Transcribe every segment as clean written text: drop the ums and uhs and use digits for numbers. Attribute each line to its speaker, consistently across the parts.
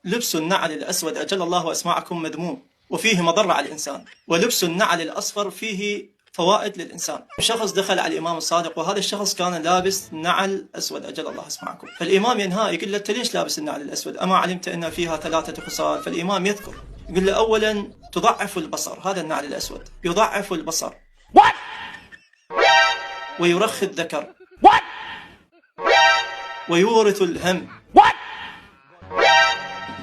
Speaker 1: لبس النعل الأسود أجل الله وأسماعكم مذموم وفيه مضرة على الإنسان، ولبس النعل الأصفر فيه فوائد للإنسان. شخص دخل على الإمام الصادق وهذا الشخص كان لابس نعل أسود أجل الله أسماعكم، فالإمام ينهاه يقول له: أنت ليش لابس النعل الأسود؟ أما علمت أن فيها 3 خصال؟ فالإمام يذكر يقول له: أولا تضعف البصر، هذا النعل الأسود يضعف البصر ويرخي الذكر ويورث الهم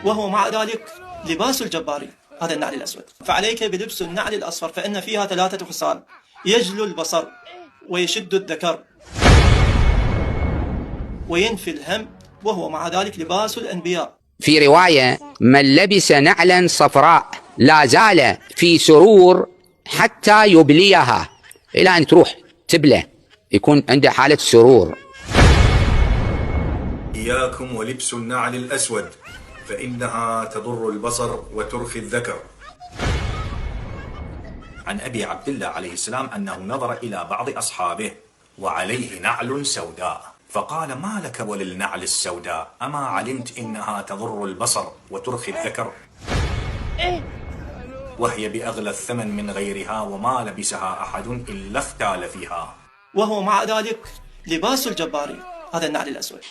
Speaker 1: وهو مع ذلك لباس الجبارين، هذا النعل الأسود. فعليك بلبس النعل الأصفر فإن فيها 3 خصال: يجلو البصر ويشد الذكر وينفي الهم، وهو مع ذلك لباس الأنبياء.
Speaker 2: في رواية: من لبس نعلا صفراء لا زال في سرور حتى يبليها، إلى أن تروح تبلى يكون عنده حالة سرور.
Speaker 3: إياكم ولبس النعل الأسود فإنها تضر البصر وترخي الذكر.
Speaker 4: عن أبي عبد الله عليه السلام أنه نظر إلى بعض أصحابه وعليه نعل سوداء، فقال: ما لك وللنعل السوداء؟ أما علمت إنها تضر البصر وترخي الذكر؟ وهي بأغلى الثمن من غيرها وما لبسها أحد إلا اختال فيها.
Speaker 1: وهو مع ذلك لباس الجبارين، هذا النعل الأسود.